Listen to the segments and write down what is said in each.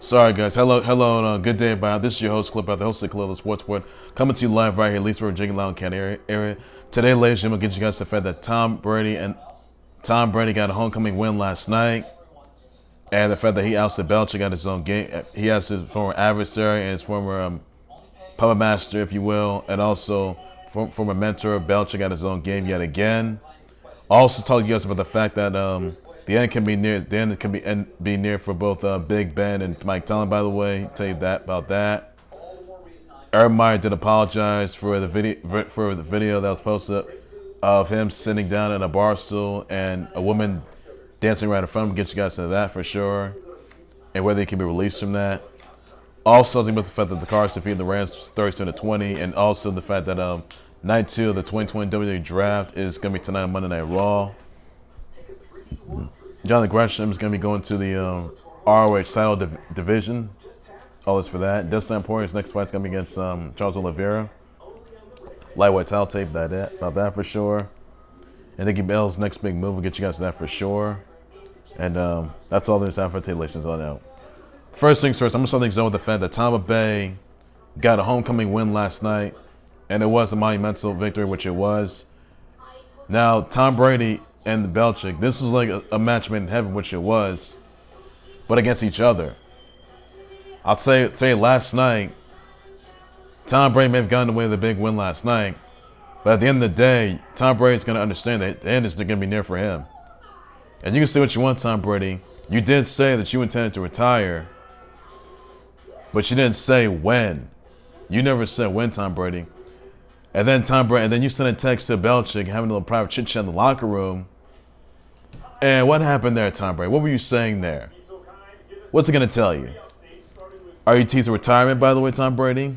Sorry, guys. Hello, and good day, everybody. This is your host, Clip out the host of Clip of the Sports Board, coming to you live right here, Leesburg, Virginia, Loudoun County area. Today, ladies and gentlemen, get you guys the fact that Tom Brady got a homecoming win last night, and the fact that he ousted Belichick at his own game. He has his former adversary and his former puppet master, if you will, and also former mentor Belichick at his own game yet again. Also, talk to you guys about the fact that the end can be near. The end can be near for both Big Ben and Mike Tomlin. By the way, tell you that about that. Urban Meyer did apologize for the video that was posted of him sitting down in a bar stool and a woman dancing right in front of him. Get you guys to that for sure, and whether he can be released from that. Also, talking about the fact that the Cardinals defeated the Rams 37-20, and also the fact that Night 2 of the 2020 WWE Draft is going to be tonight on Monday Night Raw. Jonathan Gresham is going to be going to the ROH Title division. All this for that. Dustin Poirier's next fight's going to be against Charles Oliveira. Lightweight title tape about that for sure. And Nikki Bell's next big move will get you guys to that for sure. And that's all there's time for today, ladies and gentlemen. First things first, I'm going to start things on with the fact that Tompa Bay got a homecoming win last night. And it was a monumental victory, which it was. Now, Tom Brady and the Belichick, this was like a match made in heaven, which it was, but against each other. I'll tell you, last night, Tom Brady may have gotten away with a big win last night, but at the end of the day, Tom Brady's going to understand that the end is going to be near for him. And you can say what you want, Tom Brady. You did say that you intended to retire, but you didn't say when. You never said when, Tom Brady. And then you sent a text to Belichick, having a little private chit chat in the locker room. And what happened there, Tom Brady? What were you saying there? What's it gonna tell you? Are you teasing retirement, by the way, Tom Brady?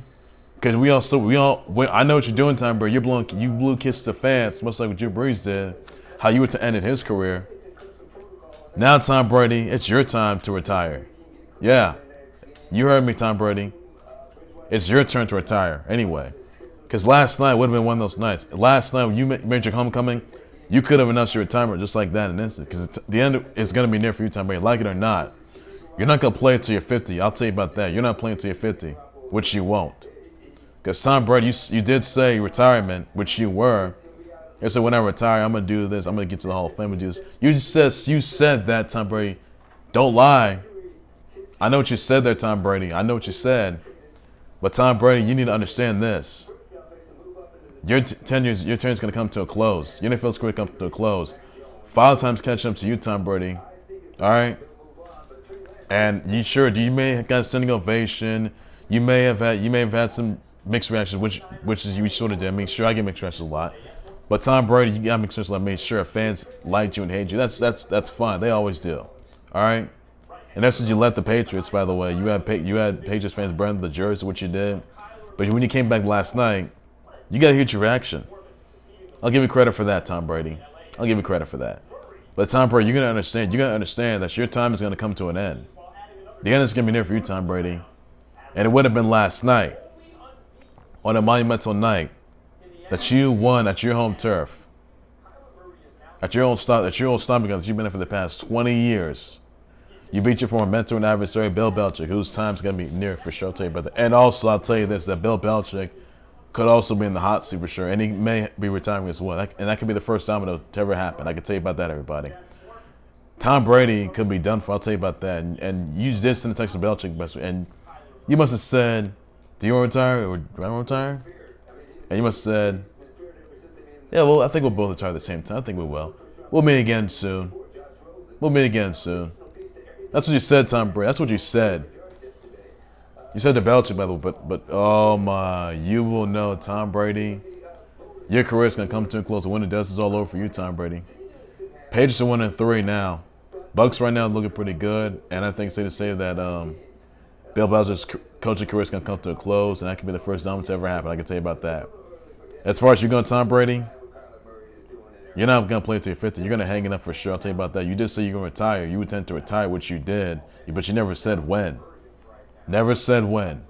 Because I know what you're doing, Tom Brady. You blew kisses to fans, much like what Drew Brees did. How you were to end his career. Now, Tom Brady, it's your time to retire. Yeah, you heard me, Tom Brady. It's your turn to retire. Anyway. Because last night would have been one of those nights. Last night when you made your homecoming, you could have announced your retirement just like that in an instant. Because the end is going to be near for you, Tom Brady, like it or not. You're not going to play until you're 50. I'll tell you about that. You're not playing until you're 50, which you won't. Because Tom Brady, you did say retirement, which you were. You said, when I retire, I'm going to do this. I'm going to get to the Hall of Fame and do this. You said that, Tom Brady. Don't lie. I know what you said there, Tom Brady. I know what you said. But Tom Brady, you need to understand this. Your turn's going to come to a close. Your NFL's career come to a close. Father time's catching up to you, Tom Brady. All right? And you may have got a standing ovation. You may have had some mixed reactions, which is you sort of did. I mean, sure, I get mixed reactions a lot. But Tom Brady, you got mixed reactions a lot. Make sure fans like you and hate you. That's fine. They always do. All right? And that's what you let the Patriots, by the way. You had Patriots fans burn the jersey, what you did. But when you came back last night, you got a huge reaction. I'll give you credit for that, Tom Brady. I'll give you credit for that. But Tom Brady, you're going to understand that your time is going to come to an end. The end is going to be near for you, Tom Brady. And it would have been last night, on a monumental night, that you won at your home turf. At your own stomping ground that you've been in for the past 20 years. You beat your former mentor and adversary, Bill Belichick, whose time's going to be near for sure, I'll tell you about that. And also, I'll tell you this, that Bill Belichick could also be in the hot seat for sure, and he may be retiring as well. And that could be the first domino to ever happen. I can tell you about that, everybody. Tom Brady could be done for. I'll tell you about that. And you did send a text to Belichick, and you must have said, "Do you want to retire or do I want to retire?" And you must have said, "Yeah, well, I think we'll both retire at the same time. I think we will. We'll meet again soon. That's what you said, Tom Brady. That's what you said. You said to Belichick, by the way, but oh my, you will know, Tom Brady, your career is going to come to a close. When it does, it's all over for you, Tom Brady. Patriots are 1-3 now. Bucs right now looking pretty good, and I think it's safe to say that Bill Belichick's coaching career is going to come to a close, and that could be the first domino to ever happen. I can tell you about that. As far as you're going, Tom Brady, you're not going to play until you're 50. You're going to hang it up for sure. I'll tell you about that. You did say you're going to retire. You intend to retire, which you did, but you never said when. Never said when.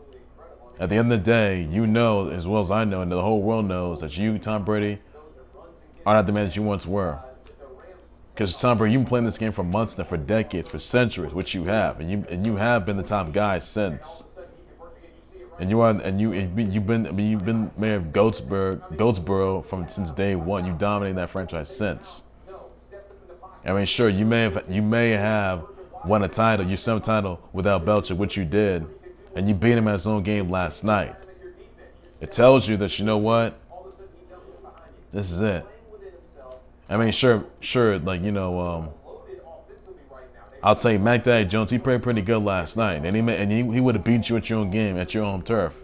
At the end of the day, you know as well as I know, and the whole world knows that you, Tom Brady, are not the man that you once were. Because Tom Brady, you've been playing this game for months now, for decades, for centuries, which you have, and you have been the top guy since. And you've been mayor of Goldsboro since day one. You dominated that franchise since. I mean, sure, you may have won a title, your seventh title without Belichick, which you did, and you beat him at his own game last night. It tells you that, you know what, this is it. I mean, sure, like, you know, I'll tell you, Mac Daddy Jones, he played pretty good last night, and he would have beat you at your own game, at your own turf.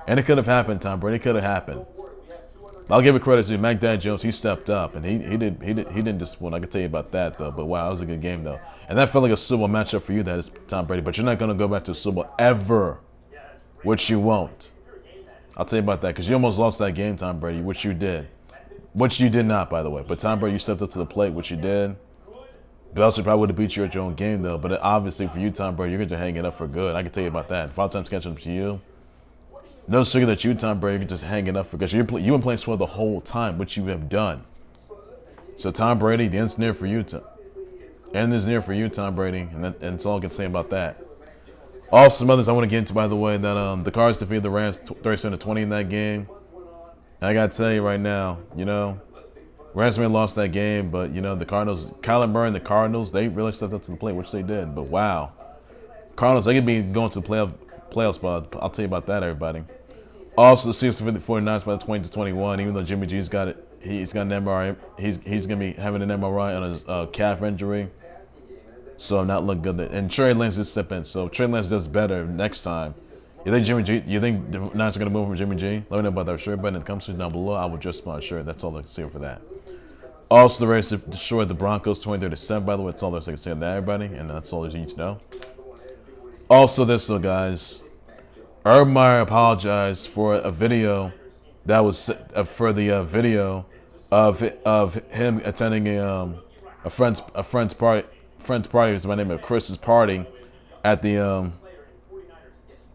And it could have happened, Tom Brady. It could have happened. I'll give it credit to Mac Daddy Jones. He stepped up, and he didn't disappoint. I can tell you about that though. But wow, that was a good game though, and that felt like a Super Bowl matchup for you. That is Tom Brady. But you're not gonna go back to the Super Bowl ever, which you won't. I'll tell you about that because you almost lost that game, Tom Brady, which you did. Which you did not, by the way. But Tom Brady, you stepped up to the plate, which you did. Belichick probably would have beat you at your own game, though. But obviously, for you, Tom Brady, you're going to hang it up for good. I can tell you about that. 5 times catching up to you. No secret that you, Tom Brady, you're just hanging up for good. You've been playing swell the whole time, which you have done. So, Tom Brady, the end's near for you. End is near for you, Tom Brady. And that's all I can say about that. Also, some others I want to get into, by the way, that the Cardinals defeated the Rams 37-20 in that game. And I got to tell you right now, you know, Rams may have lost that game, but, you know, the Cardinals, Kyler Murray and the Cardinals, they really stepped up to the plate, which they did. But, wow. Cardinals, they could be going to the playoffs, but I'll tell you about that, everybody. Also, the Seahawks defeated the 49ers by 20-21, even though Jimmy G's got it. He's got an MRI. He's going to be having an MRI on his calf injury. So, not looking good. And Trey Lance just step in. So, if Trey Lance does better next time, you think the Niners are going to move from Jimmy G? Let me know about that shirt button in the comment section down below. I will just my shirt. That's all I can say for that. Also, the Raiders destroyed the Broncos 23-7, by the way. That's all there's I can say on that, everybody. And that's all you need to know. Also, guys. Urban Meyer apologized for a video that was for the video of him attending a friend's party. It was my name of Chris's party at the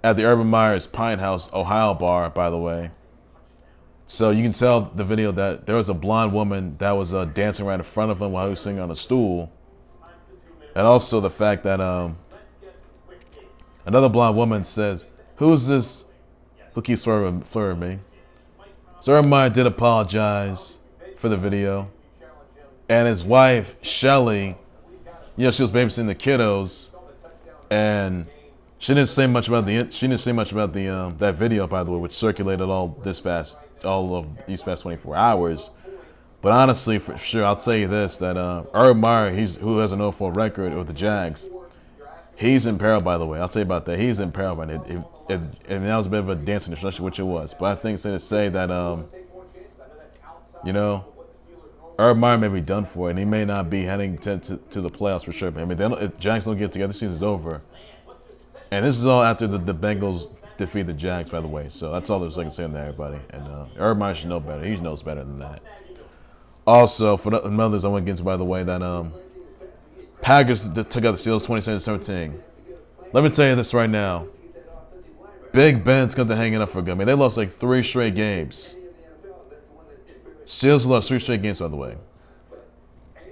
Urban Meyer's Pint House, Ohio bar, by the way. So you can tell the video that there was a blonde woman that was dancing right in front of him while he was sitting on a stool. And also the fact that another blonde woman says, "Who's this who keeps flirting me?" So Urban Meyer did apologize for the video. And his wife, Shelly, you know, she was babysitting the kiddos, and she didn't say much about that video, by the way, which circulated all of these past 24 hours. But honestly, for sure, I'll tell you this: that Urban Meyer, who has an 0-4 record with the Jags, he's in peril. By the way, I'll tell you about that. He's in peril, man. And that was a bit of a dancing distraction, which it was. But I think it's to say that you know, Urban Meyer may be done for, and he may not be heading to the playoffs for sure. But I mean, if Jags don't get together, the season's over. And this is all after the Bengals defeat the Jags, by the way. So that's all there's I can say on that, everybody. And Urban Meyer should know better. He knows better than that. Also, for the others I want to get into, by the way, that Packers took out the Steelers 27-17. Let me tell you this right now. Big Ben's got to hang it up for good. I mean, they lost like 3 straight games. Steelers lost 3 straight games, by the way.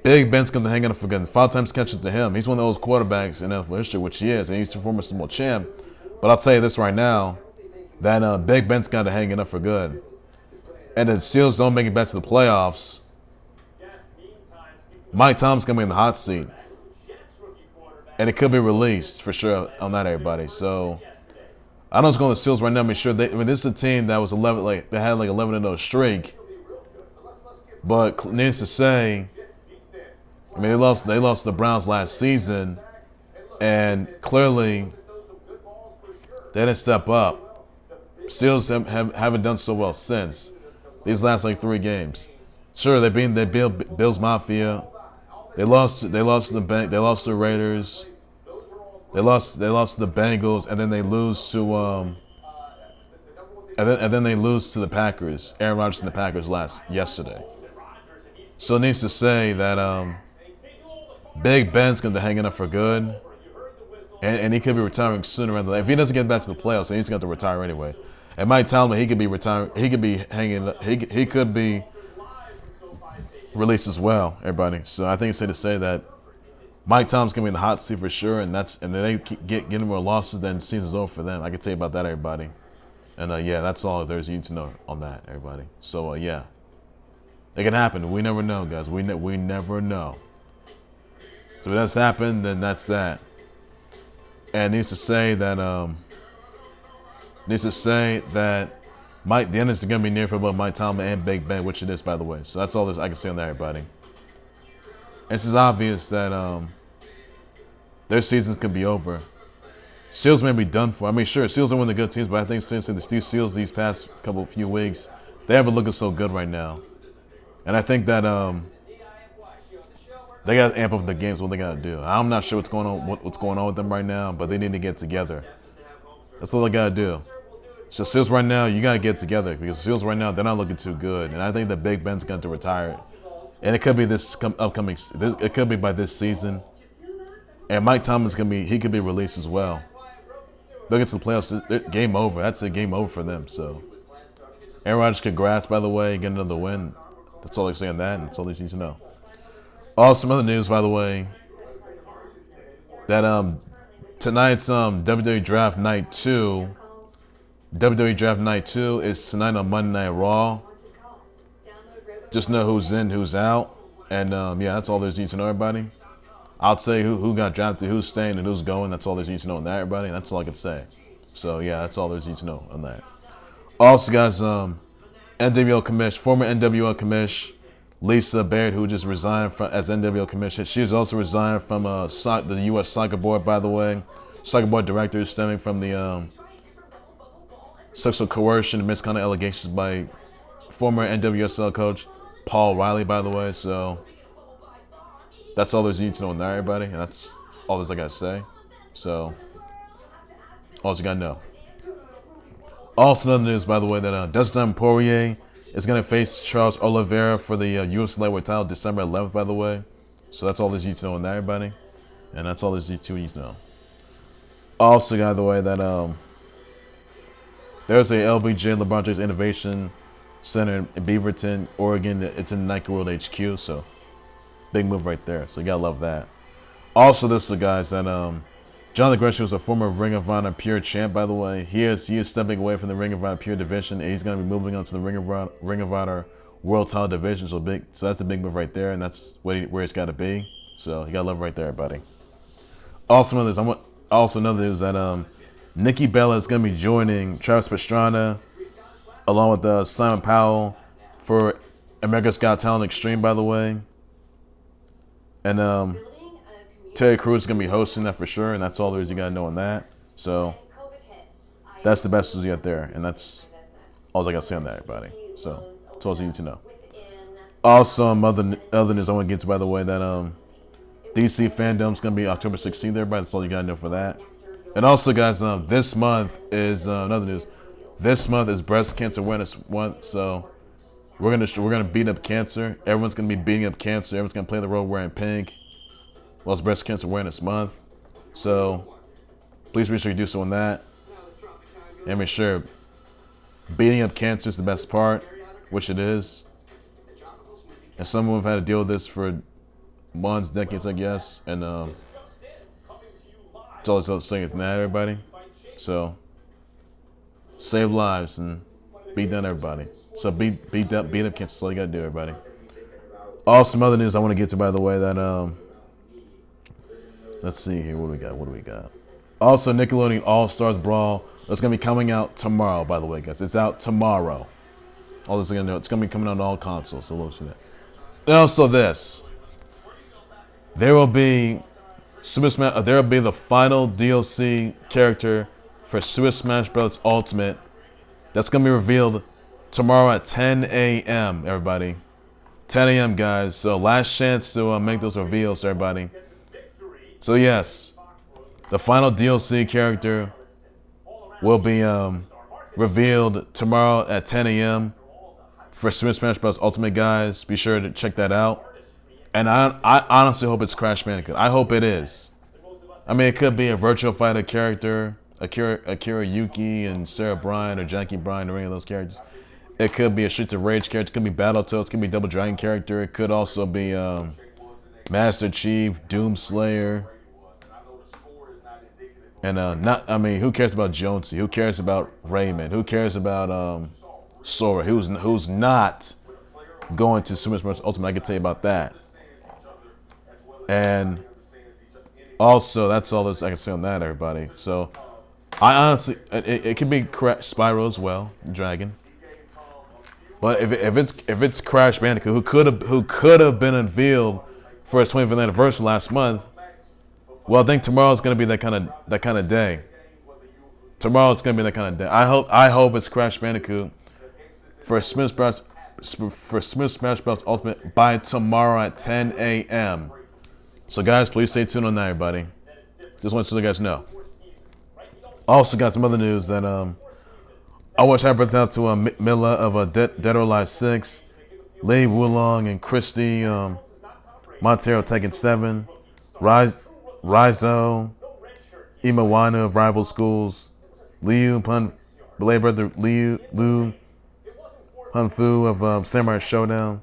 Big Ben's going to hang it up for good. 5 times catch up to him. He's one of those quarterbacks in NFL history, which he is, and he's the former Super Bowl champ. But I'll tell you this right now, that Big Ben's got to hang it up for good. And if Steelers don't make it back to the playoffs, Mike Tomlin's going to be in the hot seat. And it could be released for sure on that, everybody. So I know it's going to the Steelers right now. Make sure this is a team that was 11, like they had like 11-0 streak. But needless to say, I mean, they lost the Browns last season, and clearly they didn't step up. Steelers haven't done so well since these last like 3 games. Sure, they beat Bills Mafia. They lost to the bank. They lost to the Raiders. They lost to the Bengals, and then they lose to and then they lose to the Packers. Aaron Rodgers and the Packers yesterday. So it needs to say that Big Ben's going to hang it up for good, and he could be retiring sooner rather than later. If he doesn't get back to the playoffs, then he's going to retire anyway. And Mike Tomlin, he could be retiring. He could be hanging. He could be released as well, everybody. So I think it's safe to say that Mike Tomlin's gonna be in the hot seat for sure, and if they get more losses, then the season's over for them. I can tell you about that, everybody. And yeah, that's all there's you need to know on that, everybody. So yeah, it can happen. We never know, guys. We never know. So if that's happened, then that's that. And needs to say that the end is going to be near for both Mike Tomlin and Big Ben, which it is, by the way. So that's all I can say on that, everybody. It's just obvious that their seasons could be over. Seals may be done for. I mean, sure, Seals are one of the good teams, but I think since the Seals these past few weeks, they haven't looking so good right now. And I think that they got to amp up the games. What they got to do. I'm not sure what's going on with them right now, but they need to get together. That's all they got to do. So Seals right now, you got to get together because Seals right now, they're not looking too good. And I think that Big Ben's going to retire. And it could be it could be by this season. And Mike Tomlin's he could be released as well. They'll get to the playoffs. Game over. That's a game over for them. So Aaron Rodgers, congrats, by the way, getting another win. That's all I can say on that, and that's all you need to know. Also, some other news, by the way, that tonight's WWE Draft Night 2, WWE Draft Night 2 is tonight on Monday Night Raw. Just know who's in, who's out, and yeah, that's all there's need to know, everybody. I'll say who got drafted, who's staying, and who's going. That's all there's need to know on that, everybody. That's all I can say. So yeah, that's all there's need to know on that. Also, guys, NWL Commish, former NWL Commish Lisa Baird, who just resigned as NWL Commish. She has also resigned from the U.S. Soccer Board, by the way. Soccer Board director is stemming from the sexual coercion and misconduct allegations by former NWSL coach Paul Riley, by the way. So that's all there's need to know on that, everybody. And that's all I got to say. So all you got to know. Also, another news, by the way, that Dustin Poirier is going to face Charles Oliveira for the UFC lightweight title December 11th, by the way. So that's all there's need to know on that, everybody. And that's all there's need to know. Also, by the way, that there's a LBJ LeBron James Innovation Center in Beaverton, Oregon. It's in Nike World HQ, so big move right there. So you got to love that. Also, this is, guys, that Jonathan Gresham was a former Ring of Honor Pure champ, by the way. He is stepping away from the Ring of Honor Pure division, and he's going to be moving on to the Ring of Honor World Title division. So that's a big move right there, and that's where it's got to be. So you got to love it right there, everybody. Also, another news that Nikki Bella is going to be joining Travis Pastrana along with Simon Powell for America's Got Talent Extreme, by the way. And Terry Crews is going to be hosting that for sure, and that's all there is you got to know on that. So that's the best news you got there, and that's all I got to say on that, everybody. So that's all you need to know. Also, other news I want to get to, by the way, that DC Fandom is going to be October 16th, everybody. That's all you got to know for that. And also, guys, this month is another news. This month is Breast Cancer Awareness Month, so we're gonna beat up cancer. Everyone's gonna be beating up cancer. Everyone's gonna play the role wearing pink. Well, it's Breast Cancer Awareness Month, so please make sure you do so on that. And make sure beating up cancer is the best part, which it is. And some of them have had to deal with this for months, decades, I guess. And it's all I'm saying from that, everybody. So save lives and beat down everybody. So beat up cancer. That's all you gotta do, everybody. Also, some other news I want to get to, by the way, that let's see here. What do we got? Also, Nickelodeon All Stars Brawl. That's gonna be coming out tomorrow, by the way, guys. It's out tomorrow. All this is gonna know. It's gonna be coming out on all consoles. So look at that. And also this. There will be the final DLC character for Super Smash Bros. Ultimate. That's going to be revealed tomorrow at 10 a.m., everybody. 10 a.m., guys. So last chance to make those reveals, everybody. So yes, the final DLC character will be revealed tomorrow at 10 a.m. for Super Smash Bros. Ultimate, guys. Be sure to check that out. And I honestly hope it's Crash Bandicoot. I hope it is. I mean, it could be a Virtual Fighter character, Akira Yuki and Sarah Bryan or Jackie Bryan or any of those characters. It could be a Streets of Rage character. It could be Battletoads. It could be Double Dragon character. It could also be Master Chief, Doomslayer. And who cares about Jonesy? Who cares about Raymond? Who cares about Sora? Who's not going to Super Smash Ultimate? I can tell you about that. And also, that's all I can say on that, everybody. So, I honestly, it could be Spyro as well, Dragon. But if it's Crash Bandicoot, who could have been unveiled for his 25th anniversary last month, well, I think tomorrow's gonna be that kind of day. Tomorrow's gonna be that kind of day. I hope it's Crash Bandicoot for Smith Smash Bros. Ultimate by tomorrow at 10 a.m. So guys, please stay tuned on that, everybody. Just want to let you guys know. Also got some other news that I want to shout out to Mila of Dead or Alive 6, Lee Wulong and Christy Montero taking 7, Rizzo, Imawanu of Rival Schools, Liu Pun, Belay Brother Liu Hunfu of Samurai Showdown,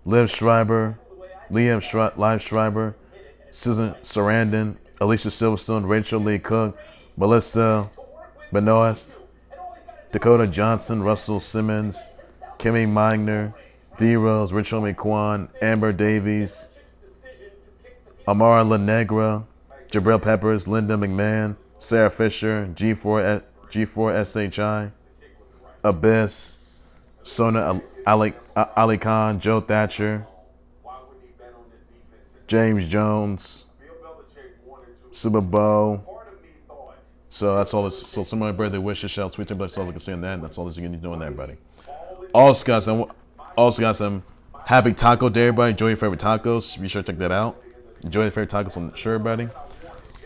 Liv Schreiber, Live Schreiber, Susan Sarandon, Alicia Silverstone, Rachel Lee Cook, Melissa Benoist, Dakota Johnson, Russell Simmons, Kimmy Meigner, D Rose, Rachel McQuan, Amber Davies, Amara La Negra, Jabril Peppers, Linda McMahon, Sarah Fisher, G4SHI, Abyss, Sona Ali Khan, Joe Thatcher, James Jones, Super Bowl. So that's all. So somebody birthday wishes, shout, tweet, that's all we can say on that. That's all that you can do on that, everybody. Also got some happy Taco Day, everybody. Enjoy your favorite tacos. Be sure to check that out. Enjoy your favorite tacos on the shirt, everybody.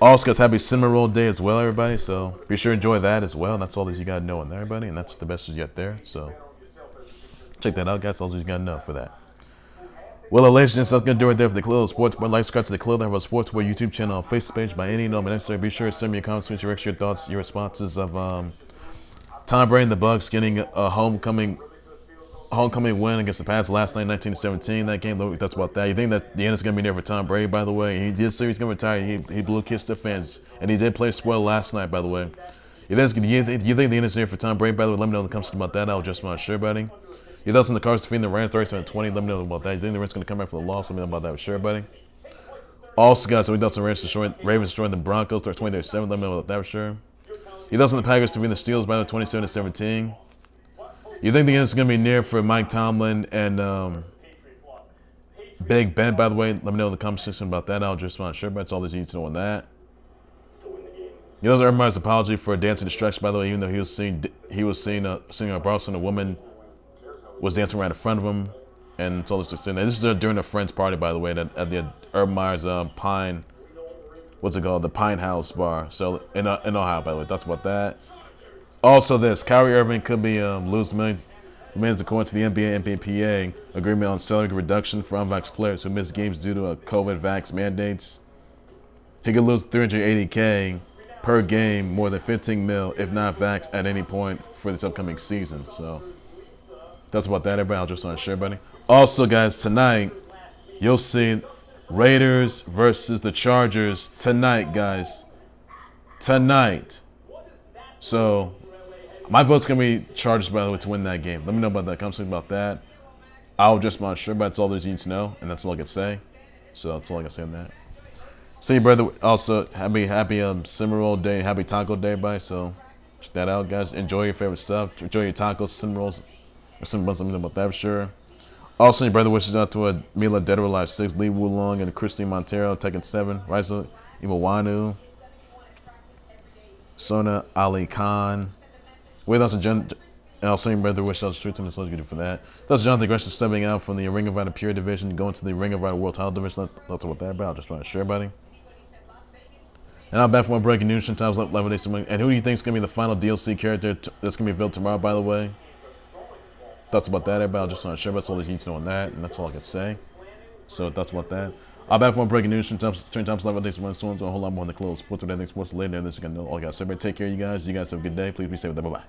Also got happy Cinnamon Roll Day as well, everybody. So be sure to enjoy that as well. That's all that you gotta know on there, everybody. And that's the best you get there. So check that out, guys. That's all you gotta know for that. Well, ladies and gents, that's going to do it there for the Clothes Sports Bar. Like, subscribe to the Clothes Bar Sports Bar YouTube channel on Facebook page by any number necessary. Be sure to send me your comments, your thoughts, your responses of Tom Brady and the Bucs getting a homecoming win against the Pats last night, 19-17. That game, that's about that. You think that the end is going to be there for Tom Brady, by the way? He did say he's going to retire. He blew a kiss to fans, and he did play spoil last night, by the way. You think the end is there for Tom Brady, by the way? Let me know in the comments about that. I'll just not sure, buddy. Your thoughts on the Cardinals defeating the Rams 37-20. Let me know about that. You think the Rams going to come back for the loss? Let me know about that for sure, buddy. Also, guys, so we thoughts on Ravens destroying the Broncos 20-7. Let me know about that for sure. Your thoughts on the Packers defeating the Steelers by 27-17. You think the end is going to be near for Mike Tomlin and Big Ben, by the way? Let me know in the comment section about that. I'll just not sure, but that's all that you need to know on that. You know, Urban Meyer's apology for a dancing distraction, by the way, even though he was seen singing a Boston, a woman was dancing right in front of him, and it's all this extent. This is during a friend's party, by the way, at the Urban Meyer's Pint, what's it called, the Pint House bar. So in Ohio, by the way, that's about that. Also, Kyrie Irving could be lose millions according to the NBA NBPA agreement on salary reduction for unvaxxed players who miss games due to COVID vax mandates. He could lose $380K per game, more than 15 mil if not vaxxed at any point for this upcoming season. So that's about that, everybody. I'll just want to share, buddy. Also, guys, tonight, you'll see Raiders versus the Chargers tonight, guys. Tonight. So, my vote's going to be Chargers, by the way, to win that game. Let me know about that. Come see about that. I'll just want to share, but that's all there's you need to know, and that's all I can say. So, that's all I can say on that. So, your brother, also, happy Cinnamon Roll Day, happy Taco Day, everybody. So, check that out, guys. Enjoy your favorite stuff. Enjoy your tacos, cinnamon rolls. Or something about that for sure. Also, your brother wishes out to Mila Dead or Alive 6, Lee Wulong and Christine Montero taking 7, Rizzo Imawanu, Sona Ali Khan. Wait, that's and also your brother wishes out to Street Team. That's all you can do for that. That's Jonathan Gresham stepping out from the Ring of Honor Pure division, going to the Ring of Honor World Title division. That's what that about. Just want to share, buddy. And I'm back for more breaking news. Sometimes 11 days to win. And who do you think is going to be the final DLC character that's going to be revealed tomorrow, by the way? That's about that, everybody. I'll just want to share about all the you need to know on that, and that's all I can say. So that's about that. I'm back for more breaking news. Sometimes 11 days to win. So a whole lot more on the clothes. Sports with anything sports later. And this is going to know all I got. So everybody take care of you guys. You guys have a good day. Please be safe. Bye-bye.